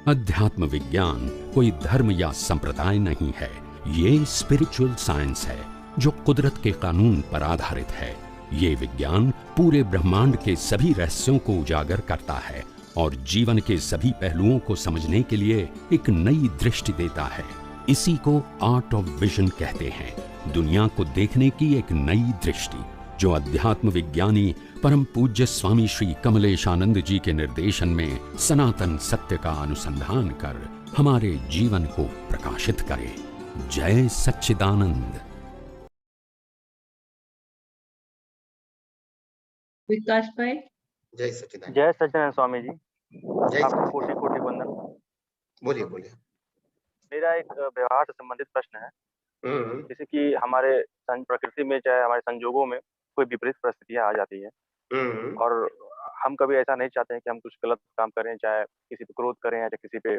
अध्यात्म विज्ञान कोई धर्म या संप्रदाय नहीं है, ये स्पिरिचुअल साइंस है जो कुदरत के कानून पर आधारित है। ये विज्ञान पूरे ब्रह्मांड के सभी रहस्यों को उजागर करता है और जीवन के सभी पहलुओं को समझने के लिए एक नई दृष्टि देता है। इसी को आर्ट ऑफ विजन कहते हैं, दुनिया को देखने की एक नई दृष्टि, जो अध्यात्म विज्ञानी परम पूज्य स्वामी श्री कमलेशानंद जी के निर्देशन में सनातन सत्य का अनुसंधान कर हमारे जीवन को प्रकाशित करे। जय सच्चिदानंद। विकास भाई। जय सच्चिदानंद। जय सच्चिदानंद स्वामी जी, जय आपको सच्चिदानंद। कोटि कोटि वंदन। बोलिए बोलिए। मेरा एक व्यवहार से संबंधित प्रश्न है। जैसे कि हमारे प्रकृति में चाहे हमारे संजोगों में कोई विपरीत परिस्थितियां आ जाती है और हम कभी ऐसा नहीं चाहते हैं कि हम कुछ गलत काम करें, चाहे किसी पे क्रोध करें या किसी पे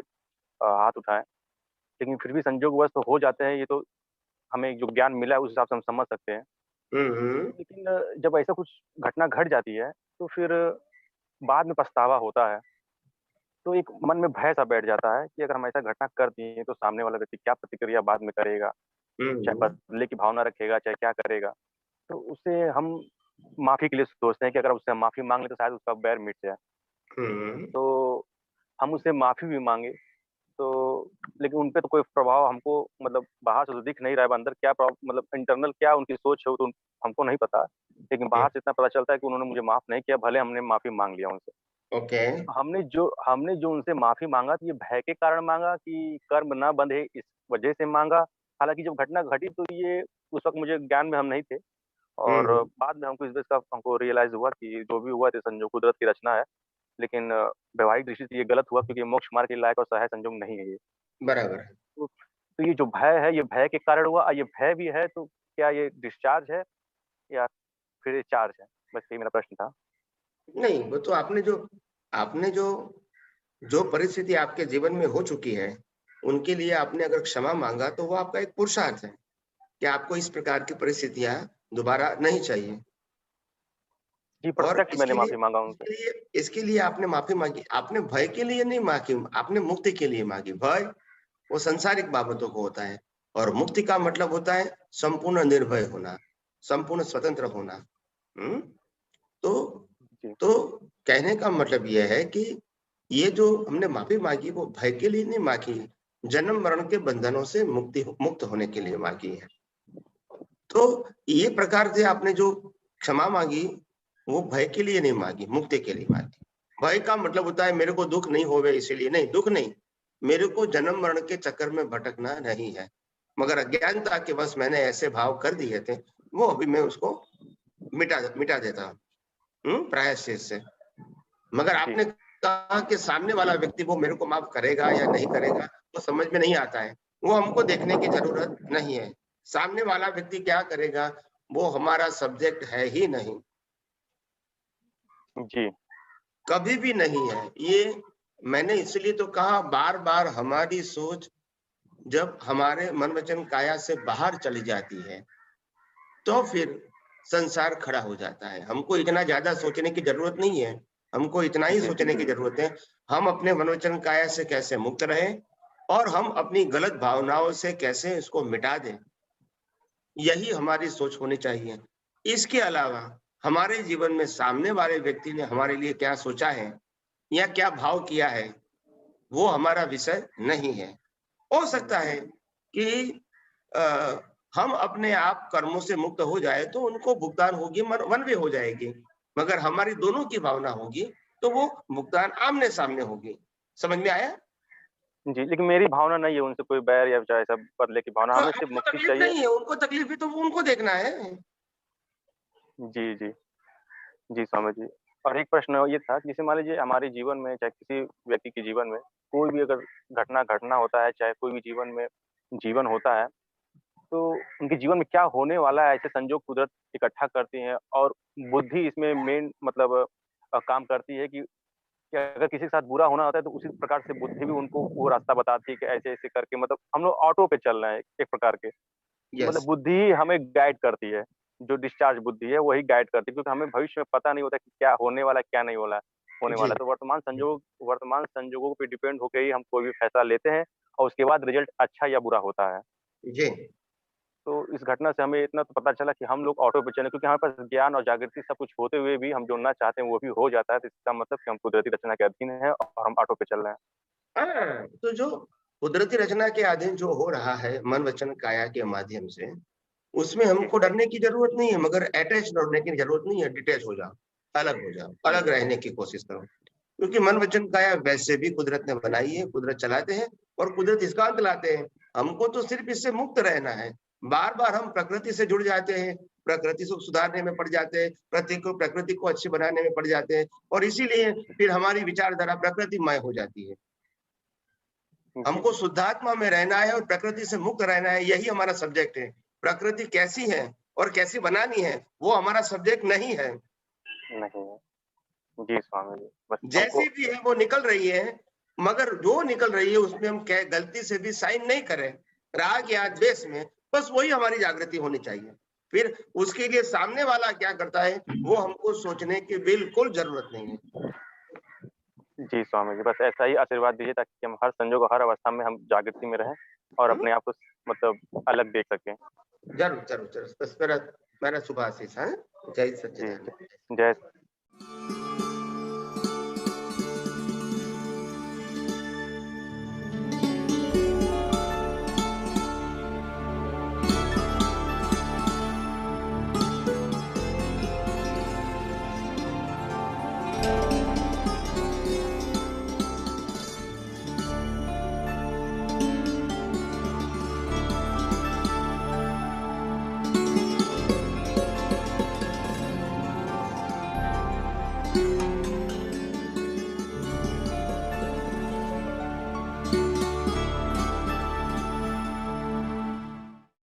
हाथ उठाएं, लेकिन फिर भी संजोगवश तो हो जाते हैं। ये तो हमें जो ज्ञान मिला है उस हिसाब से हम समझ सकते हैं। लेकिन जब ऐसा कुछ घटना घट जाती है तो फिर बाद में पछतावा होता है, तो एक मन में भय सा बैठ जाता है कि अगर हम ऐसा घटना कर दिए तो सामने वाला व्यक्ति क्या प्रतिक्रिया बाद में करेगा, चाहे बदले की भावना रखेगा, चाहे क्या करेगा। तो उससे हम माफी के लिए सोचते हैं कि अगर उससे हम माफी मांग ले तो शायद उसका बैर मिट जाए। तो हम उससे माफी भी मांगे तो, लेकिन उनपे तो कोई प्रभाव हमको मतलब बाहर से तो दिख नहीं रहा है, अंदर क्या मतलब इंटरनल क्या उनकी सोच है वो तो हमको नहीं पता, लेकिन बाहर से इतना पता चलता है कि उन्होंने मुझे माफ नहीं किया, भले हमने माफी मांग लिया उनसे। ओके। हमने जो उनसे माफी मांगा तो ये भय के कारण मांगा कि कर्म न बंधे इस वजह से मांगा। हालांकि जब घटना घटी तो ये उस वक्त मुझे ज्ञान में हम नहीं थे और बाद में हमको इस बात का हमको रियलाइज हुआ कि जो भी हुआ थे संजोग कुदरत की रचना है, लेकिन वैवाहिक दृष्टि से ये गलत हुआ क्योंकि मोक्ष मार्ग के लायक और सहाय संजोग नहीं है ये। बराबर है। तो ये जो भय है ये भय के कारण हुआ। ये भय भी है तो क्या ये डिस्चार्ज है या फिर चार्ज है? बस ये मेरा प्रश्न था। नहीं, वो तो आपने जो जो परिस्थिति आपके जीवन में हो चुकी है उनके लिए आपने अगर क्षमा मांगा तो वो आपका एक पुरुषार्थ है कि आपको इस प्रकार की परिस्थितियां दोबारा नहीं चाहिए। जी, और प्रत्यक्ष मैंने माफी मांगा उनसे। इसके लिए आपने माफी मांगी, आपने भय के लिए नहीं मांगी, आपने मुक्ति के लिए मांगी। भय वो सांसारिक बाबतों को होता है और मुक्ति का मतलब होता है संपूर्ण निर्भय होना, संपूर्ण स्वतंत्र होना। तो कहने का मतलब यह है कि ये जो हमने माफी मांगी वो भय के लिए नहीं मांगी, जन्म मरण के बंधनों से मुक्त होने के लिए मांगी है। तो ये प्रकार से आपने जो क्षमा मांगी वो भय के लिए नहीं मांगी, मुक्ति के लिए मांगी। भय का मतलब होता है मेरे को दुख नहीं होवे इसीलिए, नहीं, दुख नहीं, मेरे को जन्म मरण के चक्कर में भटकना नहीं है, मगर अज्ञानता के बस मैंने ऐसे भाव कर दिए थे, वो अभी मैं उसको मिटा देता हूँ प्रायश्चित से। मगर आपने कहा कि सामने वाला व्यक्ति वो मेरे को माफ करेगा या नहीं करेगा वो समझ में नहीं आता है, वो हमको देखने की जरूरत नहीं है। सामने वाला व्यक्ति क्या करेगा वो हमारा सब्जेक्ट है ही नहीं जी, कभी भी नहीं है। ये मैंने इसलिए तो कहा, बार बार हमारी सोच जब हमारे मन वचन काया से बाहर चली जाती है तो फिर संसार खड़ा हो जाता है। हमको इतना ज्यादा सोचने की जरूरत नहीं है, हमको इतना ही सोचने की जरूरत है हम अपने मन वचन काया से कैसे मुक्त रहें और हम अपनी गलत भावनाओं से कैसे इसको मिटा दें, यही हमारी सोच होनी चाहिए। इसके अलावा हमारे जीवन में सामने वाले व्यक्ति ने हमारे लिए क्या सोचा है या क्या भाव किया है वो हमारा विषय नहीं है। हो सकता है कि हम अपने आप कर्मों से मुक्त हो जाए तो उनको भुगतान होगी, वन वे हो जाएगी, मगर हमारी दोनों की भावना होगी तो वो भुगतान आमने सामने होगी। समझ में आया? जी, लेकिन मेरी भावना नहीं है उनसे कोई बैर या चाहे सब बदले की भावना, तो हमें सिर्फ आपको मुक्ति तकलीफ चाहिए। नहीं है, उनको तकलीफ है तो वो उनको देखना है। जी, जी। जी, स्वामी जी। और एक प्रश्न ये था कि जैसे मान लीजिए हमारे जीवन में चाहे किसी व्यक्ति के जीवन में कोई भी अगर घटना होता है, चाहे कोई भी जीवन में जीवन होता है, तो उनके जीवन में क्या होने वाला है ऐसे संजोग कुदरत इकट्ठा करती हैं और बुद्धि इसमें मेन मतलब काम करती है कि अगर किसी के साथ बुरा होना होता है तो उसी प्रकार से बुद्धि भी उनको वो रास्ता बताती है कि ऐसे-ऐसे करके मतलब हम लोग ऑटो पे चल रहे हैं एक प्रकार के। मतलब यस। बुद्धि ही हमें गाइड करती है, जो डिस्चार्ज बुद्धि है वही गाइड करती है क्योंकि हमें भविष्य में पता नहीं होता कि क्या होने वाला है, क्या नहीं होना है होने वाला है। तो वर्तमान संजोगों पे डिपेंड होके ही हम कोई भी फैसला लेते हैं और उसके बाद रिजल्ट अच्छा या बुरा होता है। जी। तो इस घटना से हमें इतना तो पता चला कि हम लोग ऑटो पे चले, क्योंकि हमारे पास ज्ञान और जागृति सब कुछ होते हुए भी हम जो ना चाहते हैं वो भी हो जाता है। तो इसका मतलब कि हम कुदरती रचना के अधीन हैं और हम ऑटो पे चल रहे हैं। हाँ, तो जो कुदरती रचना के अधीन जो हो रहा है मन वचन काया के माध्यम से, उसमें हमको डरने की जरूरत नहीं है, मगर अटैच होने की जरूरत नहीं है। डिटैच हो जाओ, अलग रहने की कोशिश करो, क्योंकि मन वचन काया वैसे भी कुदरत ने बनाई है, कुदरत चलाते हैं और कुदरत इसका अंत लाते हैं। हमको तो सिर्फ इससे मुक्त रहना है। बार बार हम प्रकृति से जुड़ जाते हैं, प्रकृति को सुधारने में पड़ जाते हैं, प्रकृति को अच्छी बनाने में पड़ जाते हैं, और इसीलिए फिर हमारी विचारधारा प्रकृतिमय हो जाती है। हमको शुद्धात्मा में रहना है और प्रकृति से मुक्त रहना है, यही हमारा सब्जेक्ट है। प्रकृति कैसी है और कैसी बनानी है वो हमारा सब्जेक्ट नहीं है। नहीं है। जी स्वामी जी, बस जैसी भी है वो निकल रही है, मगर जो निकल रही है उसमें हम क्या गलती से भी साइन नहीं करें राग या द्वेष में, बस वही हमारी जागृति होनी चाहिए। फिर उसके लिए सामने वाला क्या करता है वो हमको सोचने की बिल्कुल जरूरत नहीं है। जी स्वामी जी, बस ऐसा ही आशीर्वाद दीजिए ताकि हम हर संजोग हर अवस्था में हम जागृति में रहें और अपने आप को मतलब अलग देख सकें। जरूर जरूर जरूर, बस मेरा शुभ आशीष है। जय सच्चिदानंद। जय